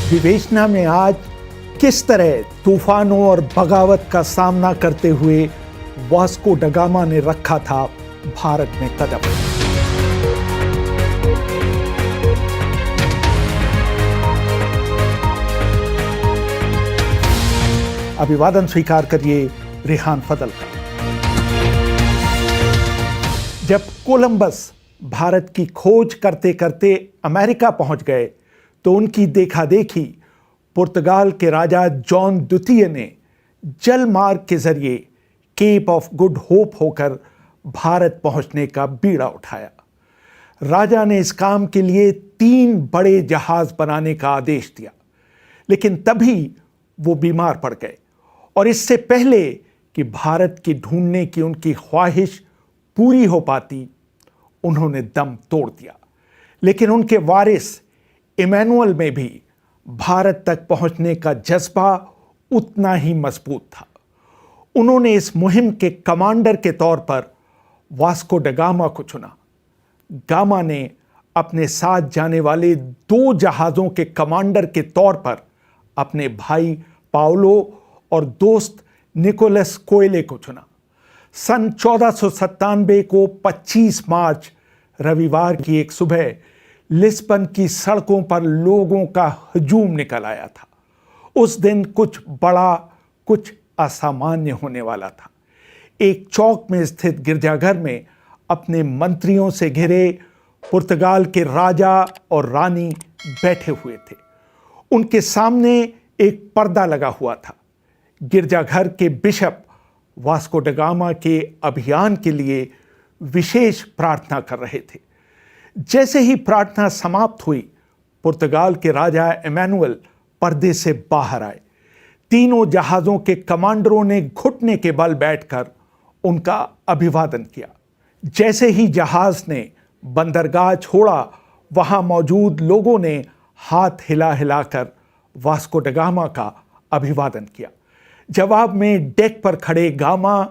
विवेचना में आज किस तरह तूफानों और बगावत का सामना करते हुए वास्को ड गामा ने रखा था भारत में कदम। अभिवादन स्वीकार करिए रेहान फजल का। जब कोलंबस भारत की खोज करते करते अमेरिका पहुंच गए तो उनकी देखा देखी पुर्तगाल के राजा जॉन द्वितीय ने जल मार्ग के जरिए केप ऑफ गुड होप होकर भारत पहुंचने का बीड़ा उठाया। राजा ने इस काम के लिए 3 बड़े जहाज बनाने का आदेश दिया, लेकिन तभी वो बीमार पड़ गए और इससे पहले कि भारत की ढूंढने की उनकी ख्वाहिश पूरी हो पाती, उन्होंने दम तोड़ दिया। लेकिन उनके वारिस इमैनुअल में भी भारत तक पहुंचने का जज्बा उतना ही मजबूत था। उन्होंने इस मुहिम के कमांडर के तौर पर वास्को ड गामा को चुना। गामा ने अपने साथ जाने वाले 2 जहाज़ों के कमांडर के तौर पर अपने भाई पाउलो और दोस्त निकोलस कोएले को चुना। सन 1497 को 25 मार्च रविवार की एक सुबह लिस्बन की सड़कों पर लोगों का हजूम निकल आया था। उस दिन कुछ बड़ा, कुछ असामान्य होने वाला था। एक चौक में स्थित गिरजाघर में अपने मंत्रियों से घिरे पुर्तगाल के राजा और रानी बैठे हुए थे। उनके सामने एक पर्दा लगा हुआ था। गिरजाघर के बिशप वास्को ड गामा के अभियान के लिए विशेष प्रार्थना कर रहे थे। जैसे ही प्रार्थना समाप्त हुई, पुर्तगाल के राजा इमैनुअल पर्दे से बाहर आए। तीनों जहाज़ों के कमांडरों ने घुटने के बल बैठकर उनका अभिवादन किया। जैसे ही जहाज़ ने बंदरगाह छोड़ा, वहां मौजूद लोगों ने हाथ हिला हिलाकर वास्को ड गामा का अभिवादन किया। जवाब में डेक पर खड़े गामा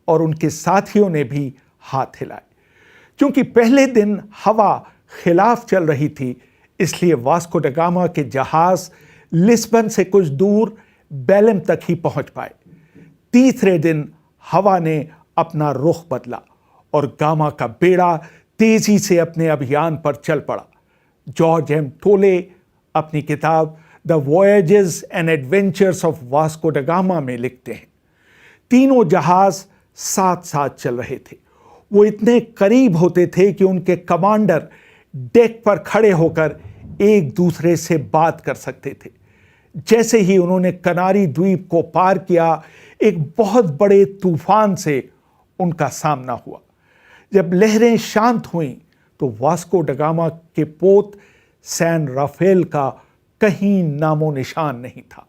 और उनके साथियों ने भी हाथ हिलाए। क्योंकि पहले दिन हवा खिलाफ चल रही थी, इसलिए वास्को ड गामा के जहाज लिस्बन से कुछ दूर बेलेम तक ही पहुंच पाए। तीसरे दिन हवा ने अपना रुख बदला और गामा का बेड़ा तेजी से अपने अभियान पर चल पड़ा। जॉर्ज एम टोले अपनी किताब the voyages and adventures of Vasco da Gama में लिखते हैं, तीनों जहाज साथ साथ चल रहे थे। वो इतने करीब होते थे कि उनके कमांडर डेक पर खड़े होकर एक दूसरे से बात कर सकते थे। जैसे ही उन्होंने कनारी द्वीप को पार किया, एक बहुत बड़े तूफान से उनका सामना हुआ। जब लहरें शांत हुईं तो वास्को ड गामा के पोत सैन राफेल का कहीं नामो निशान नहीं था।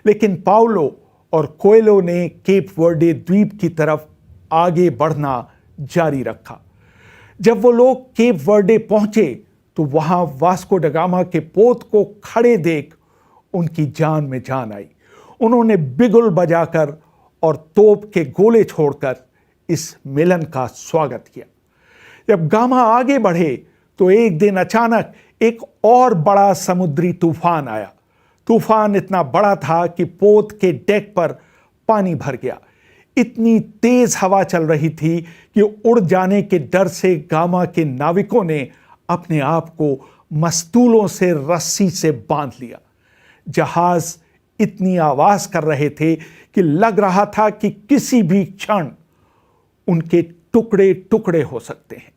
लेकिन पाउलो और कोएलो ने केप वर्डे द्वीप की तरफ आगे बढ़ना जारी रखा। जब वो लोग केप वर्डे पहुंचे तो वहां वास्को ड गामा के पोत को खड़े देख उनकी जान में जान आई। उन्होंने बिगुल बजाकर और तोप के गोले छोड़कर इस मिलन का स्वागत किया। जब गामा आगे बढ़े तो एक दिन अचानक एक और बड़ा समुद्री तूफान आया। तूफान इतना बड़ा था कि पोत के डेक पर पानी भर गया। इतनी तेज हवा चल रही थी कि उड़ जाने के डर से गामा के नाविकों ने अपने आप को मस्तूलों से रस्सी से बांध लिया। जहाज इतनी आवाज कर रहे थे कि लग रहा था कि किसी भी क्षण उनके टुकड़े टुकड़े हो सकते हैं।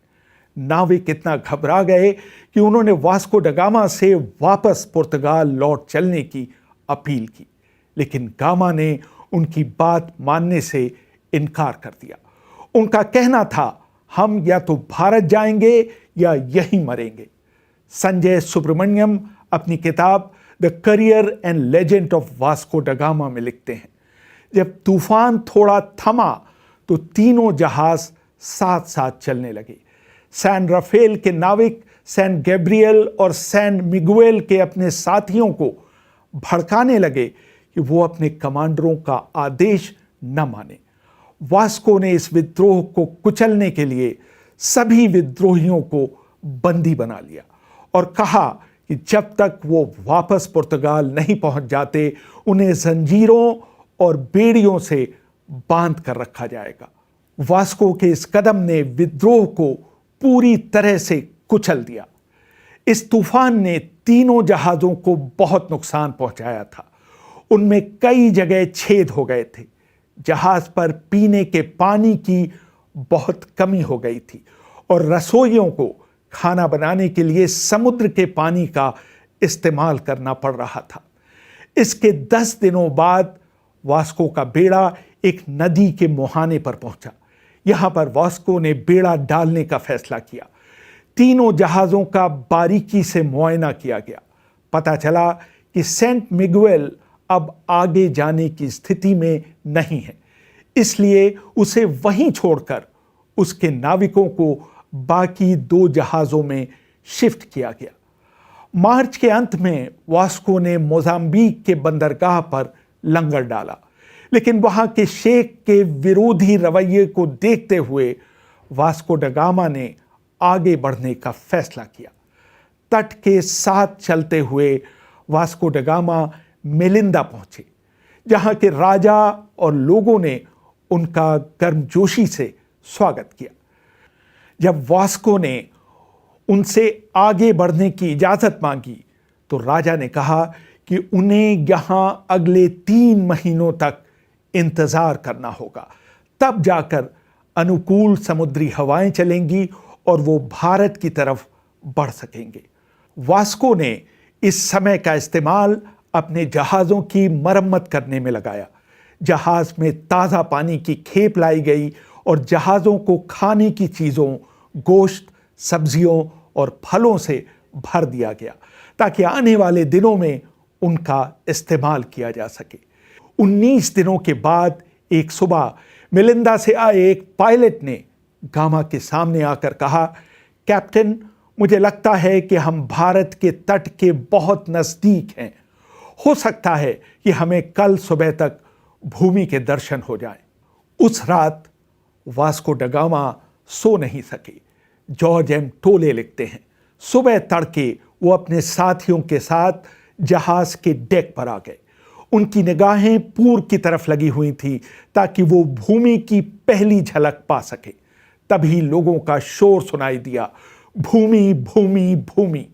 नाविक इतना घबरा गए कि उन्होंने वास्को ड गामा से वापस पुर्तगाल लौट चलने की अपील की, लेकिन गामा ने उनकी बात मानने से इनकार कर दिया। उनका कहना था, हम या तो भारत जाएंगे या यहीं मरेंगे। संजय सुब्रमण्यम अपनी किताब the career and legend of Vasco da Gama में लिखते हैं, जब तूफान थोड़ा थमा तो तीनों जहाज साथ साथ चलने लगे। सैन राफेल के नाविक सैन गैब्रियल और सैन मिगुएल के अपने साथियों को भड़काने लगे कि वो अपने कमांडरों का आदेश न माने। वास्को ने इस विद्रोह को कुचलने के लिए सभी विद्रोहियों को बंदी बना लिया और कहा कि जब तक वो वापस पुर्तगाल नहीं पहुंच जाते उन्हें जंजीरों और बेड़ियों से बांध कर रखा जाएगा। वास्को के इस कदम ने विद्रोह को पूरी तरह से कुचल दिया। इस तूफान ने तीनों जहाजों को बहुत नुकसान पहुंचाया था। उनमें कई जगह छेद हो गए थे। जहाज पर पीने के पानी की बहुत कमी हो गई थी और रसोइयों को खाना बनाने के लिए समुद्र के पानी का इस्तेमाल करना पड़ रहा था। इसके 10 दिनों बाद वास्को का बेड़ा एक नदी के मुहाने पर पहुंचा। यहां पर वास्को ने बेड़ा डालने का फैसला किया। तीनों जहाजों का बारीकी से मुआयना किया गया। पता चला कि सेंट मिगुएल अब आगे जाने की स्थिति में नहीं है, इसलिए उसे वहीं छोड़कर उसके नाविकों को बाकी 2 जहाजों में शिफ्ट किया गया। मार्च के अंत में वास्को ने मोजाम्बिक के बंदरगाह पर लंगर डाला, लेकिन वहां के शेख के विरोधी रवैये को देखते हुए वास्को ड गामा ने आगे बढ़ने का फैसला किया। तट के साथ चलते हुए वास्को ड गामा मेलिंदा पहुंचे, जहां के राजा और लोगों ने उनका गर्मजोशी से स्वागत किया। जब वास्को ने उनसे आगे बढ़ने की इजाजत मांगी तो राजा ने कहा कि उन्हें यहां अगले 3 महीनों तक इंतजार करना होगा, तब जाकर अनुकूल समुद्री हवाएं चलेंगी और वो भारत की तरफ बढ़ सकेंगे। वास्को ने इस समय का इस्तेमाल अपने जहाज़ों की मरम्मत करने में लगाया। जहाज़ में ताज़ा पानी की खेप लाई गई और जहाज़ों को खाने की चीज़ों, गोश्त, सब्जियों और फलों से भर दिया गया ताकि आने वाले दिनों में उनका इस्तेमाल किया जा सके। 19 दिनों के बाद एक सुबह मेलिंदा से आए एक पायलट ने गामा के सामने आकर कहा, कैप्टन, मुझे लगता है कि हम भारत के तट के बहुत नज़दीक हैं। हो सकता है कि हमें कल सुबह तक भूमि के दर्शन हो जाएं। उस रात वास्को ड गामा सो नहीं सके। जॉर्ज एम टोले लिखते हैं, सुबह तड़के वो अपने साथियों के साथ जहाज के डेक पर आ गए। उनकी निगाहें पूर्व की तरफ लगी हुई थी ताकि वो भूमि की पहली झलक पा सके। तभी लोगों का शोर सुनाई दिया, भूमि भूमि भूमि।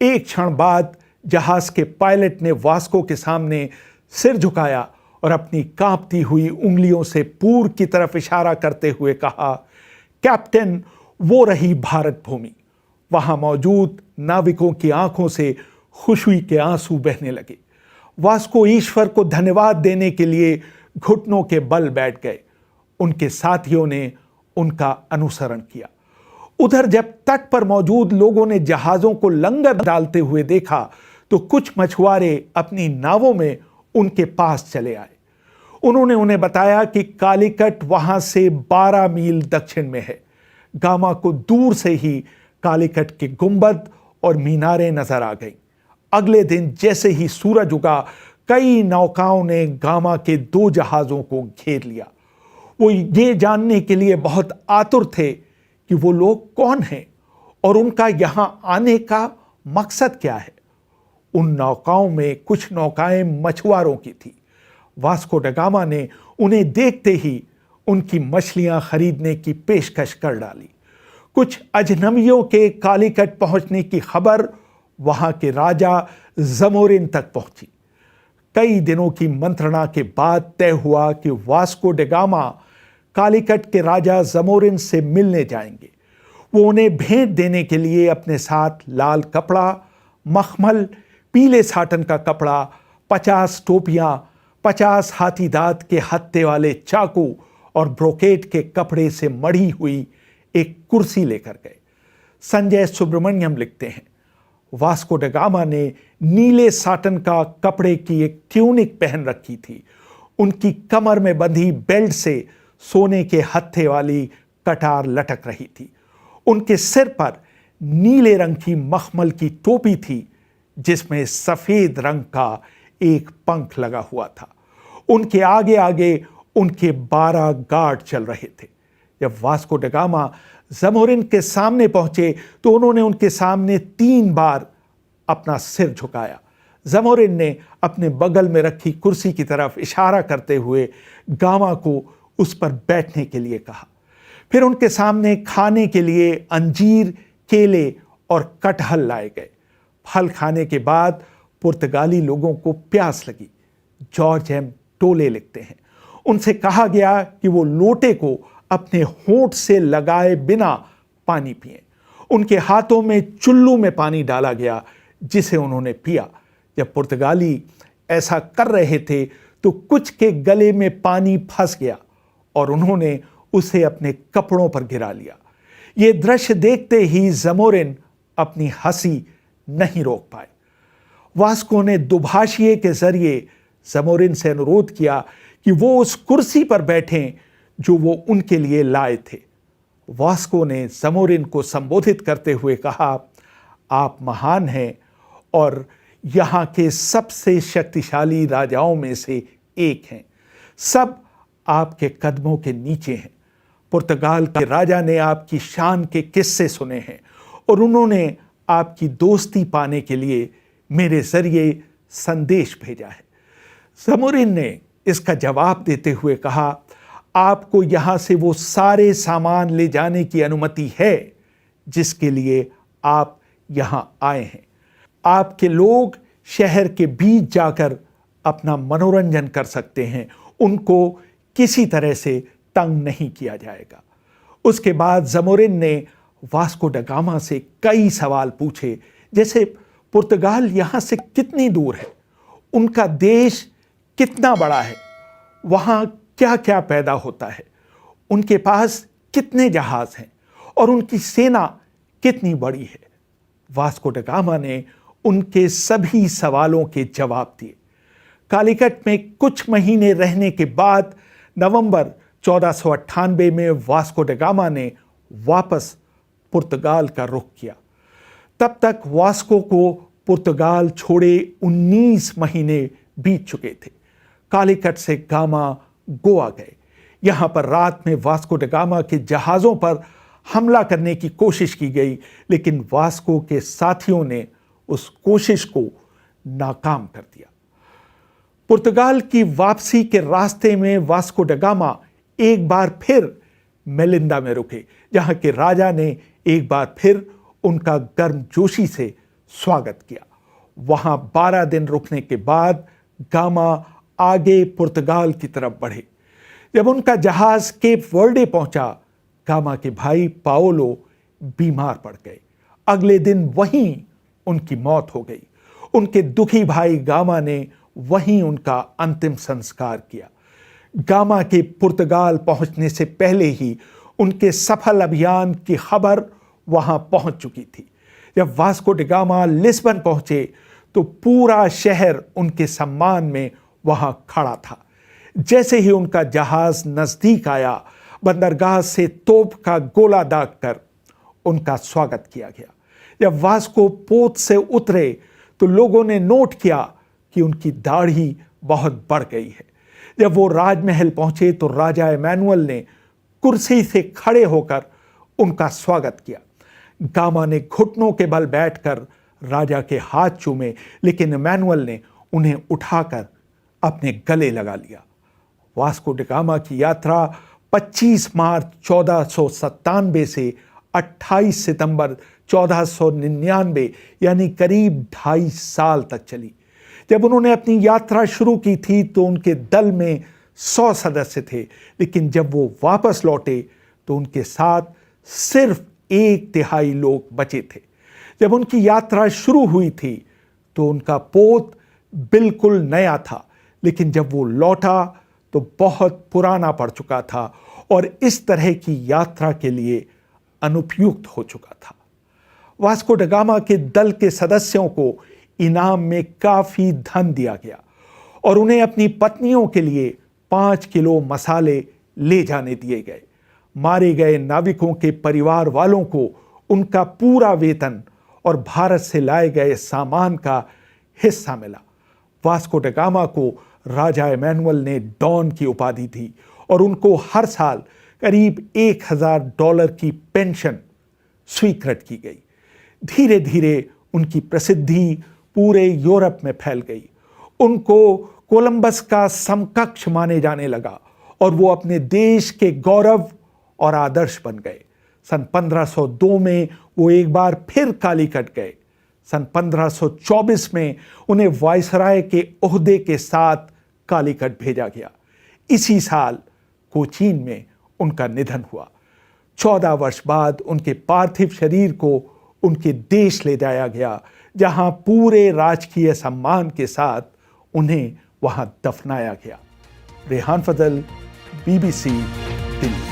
एक क्षण बाद जहाज के पायलट ने वास्को के सामने सिर झुकाया और अपनी कांपती हुई उंगलियों से पूर्व की तरफ इशारा करते हुए कहा, कैप्टन, वो रही भारत भूमि। वहां मौजूद नाविकों की आंखों से खुशी के आंसू बहने लगे। वास्को ईश्वर को धन्यवाद देने के लिए घुटनों के बल बैठ गए। उनके साथियों ने उनका अनुसरण किया। उधर जब तट पर मौजूद लोगों ने जहाजों को लंगर डालते हुए देखा तो कुछ मछुआरे अपनी नावों में उनके पास चले आए। उन्होंने उन्हें बताया कि कालीकट वहां से 12 मील दक्षिण में है। गामा को दूर से ही कालीकट के गुंबद और मीनारें नजर आ गईं। अगले दिन जैसे ही सूरज उगा, कई नौकाओं ने गामा के 2 जहाजों को घेर लिया। वो ये जानने के लिए बहुत आतुर थे कि वो लोग कौन हैं और उनका यहां आने का मकसद क्या है। उन नौकाओं में कुछ नौकाएं मछुआरों की थी। वास्को ड गामा ने उन्हें देखते ही उनकी मछलियां खरीदने की पेशकश कर डाली। कुछ अजनबियों के कालीकट पहुंचने की खबर वहां के राजा जमोरिन तक पहुंची। कई दिनों की मंत्रणा के बाद तय हुआ कि वास्को ड गामा कालीकट के राजा जमोरिन से मिलने जाएंगे। वो उन्हें भेंट देने के लिए अपने साथ लाल कपड़ा, मखमल, पीले साटन का कपड़ा, 50 टोपियां, 50 हाथी दांत के हत्थे वाले चाकू और ब्रोकेट के कपड़े से मढ़ी हुई एक कुर्सी लेकर गए। संजय सुब्रमण्यम लिखते हैं, वास्को ड गामा ने नीले साटन का कपड़े की एक ट्यूनिक पहन रखी थी। उनकी कमर में बंधी बेल्ट से सोने के हत्थे वाली कटार लटक रही थी। उनके सिर पर नीले रंग की मखमल की टोपी थी जिसमें सफेद रंग का एक पंख लगा हुआ था। उनके आगे आगे उनके 12 गार्ड चल रहे थे। जब वास्को ड गामा जमोरिन के सामने पहुंचे तो उन्होंने उनके सामने 3 बार अपना सिर झुकाया। ज़मोरिन ने अपने बगल में रखी कुर्सी की तरफ इशारा करते हुए गामा को उस पर बैठने के लिए कहा। फिर उनके सामने खाने के लिए अंजीर, केले और कटहल लाए गए। फल खाने के बाद पुर्तगाली लोगों को प्यास लगी। जॉर्ज एम टोले लिखते हैं, उनसे कहा गया कि वो लोटे को अपने होंठ से लगाए बिना पानी पिएं। उनके हाथों में चुल्लू में पानी डाला गया जिसे उन्होंने पिया। जब पुर्तगाली ऐसा कर रहे थे तो कुछ के गले में पानी फंस गया और उन्होंने उसे अपने कपड़ों पर गिरा लिया। ये दृश्य देखते ही ज़मोरिन अपनी हंसी नहीं रोक पाए। वास्को ने दुभाषिए के जरिए ज़मोरिन से अनुरोध किया कि वो उस कुर्सी पर बैठें जो वो उनके लिए लाए थे। वास्को ने ज़मोरिन को संबोधित करते हुए कहा, आप महान हैं और यहाँ के सबसे शक्तिशाली राजाओं में से एक हैं। सब आपके कदमों के नीचे हैं। पुर्तगाल के राजा ने आपकी शान के किस्से सुने हैं और उन्होंने आपकी दोस्ती पाने के लिए मेरे जरिए संदेश भेजा है। ज़मोरिन ने इसका जवाब देते हुए कहा, आपको यहाँ से वो सारे सामान ले जाने की अनुमति है जिसके लिए आप यहाँ आए हैं। आपके लोग शहर के बीच जाकर अपना मनोरंजन कर सकते हैं, उनको किसी तरह से तंग नहीं किया जाएगा। उसके बाद ज़मोरिन ने वास्को ड गामा से कई सवाल पूछे, जैसे पुर्तगाल यहाँ से कितनी दूर है, उनका देश कितना बड़ा है, वहाँ क्या क्या पैदा होता है, उनके पास कितने जहाज हैं और उनकी सेना कितनी बड़ी है। वास्को ड गामा ने उनके सभी सवालों के जवाब दिए। कालीकट में कुछ महीने रहने के बाद नवंबर 1498 में वास्को ड गामा ने वापस पुर्तगाल का रुख किया। तब तक वास्को को पुर्तगाल छोड़े 19 महीने बीत चुके थे। कालीकट से गामा गोवा गए। यहाँ पर रात में वास्को ड गामा के जहाज़ों पर हमला करने की कोशिश की गई, लेकिन वास्को के साथियों ने उस कोशिश को नाकाम कर दिया। पुर्तगाल की वापसी के रास्ते में वास्को ड गामा एक बार फिर मेलिंदा में रुके, जहाँ के राजा ने एक बार फिर उनका गर्मजोशी से स्वागत किया। वहाँ 12 दिन रुकने के बाद गामा आगे पुर्तगाल की तरफ बढ़े। जब उनका जहाज केप वर्डे पहुंचा, गामा के भाई पाओलो बीमार पड़ गए। अगले दिन वहीं उनकी मौत हो गई। उनके दुखी भाई गामा ने वहीं उनका अंतिम संस्कार किया। गामा के पुर्तगाल पहुंचने से पहले ही उनके सफल अभियान की खबर वहां पहुंच चुकी थी। जब वास्को ड गामा लिस्बन पहुंचे तो पूरा शहर उनके सम्मान में वहां खड़ा था। जैसे ही उनका जहाज नजदीक आया, बंदरगाह से तोप का गोला दागकर उनका स्वागत किया गया। जब वास्को पोत से उतरे तो लोगों ने नोट किया कि उनकी दाढ़ी बहुत बढ़ गई है। जब वो राजमहल पहुंचे तो राजा इमैनुअल ने कुर्सी से खड़े होकर उनका स्वागत किया। गामा ने घुटनों के बल बैठकर राजा के हाथ चूमे, लेकिन इमैनुअल ने उन्हें उठाकर अपने गले लगा लिया। वास्को ड गामा की यात्रा 25 मार्च 1497 से 28 सितंबर 1499 यानी करीब 2.5 साल तक चली। जब उन्होंने अपनी यात्रा शुरू की थी तो उनके दल में 100 सदस्य थे, लेकिन जब वो वापस लौटे तो उनके साथ सिर्फ 1/3 लोग बचे थे। जब उनकी यात्रा शुरू हुई थी तो उनका पोत बिल्कुल नया था, लेकिन जब वो लौटा तो बहुत पुराना पड़ चुका था और इस तरह की यात्रा के लिए अनुपयुक्त हो चुका था। वास्को ड गामा के दल के सदस्यों को इनाम में काफी धन दिया गया और उन्हें अपनी पत्नियों के लिए 5 किलो मसाले ले जाने दिए गए। मारे गए नाविकों के परिवार वालों को उनका पूरा वेतन और भारत से लाए गए सामान का हिस्सा मिला। वास्को ड गामा को राजा इमैनुअल ने डॉन की उपाधि दी और उनको हर साल करीब $1000 की पेंशन स्वीकृत की गई। धीरे धीरे उनकी प्रसिद्धि पूरे यूरोप में फैल गई। उनको कोलंबस का समकक्ष माने जाने लगा और वो अपने देश के गौरव और आदर्श बन गए। सन 1502 में वो एक बार फिर कालीकट गए। सन 1524 में उन्हें वायसराय के ओहदे के साथ कालीकट भेजा गया। इसी साल कोचीन में उनका निधन हुआ। 14 वर्ष बाद उनके पार्थिव शरीर को उनके देश ले जाया गया, जहां पूरे राजकीय सम्मान के साथ उन्हें वहां दफनाया गया। रेहान फजल, BBC दिल्ली।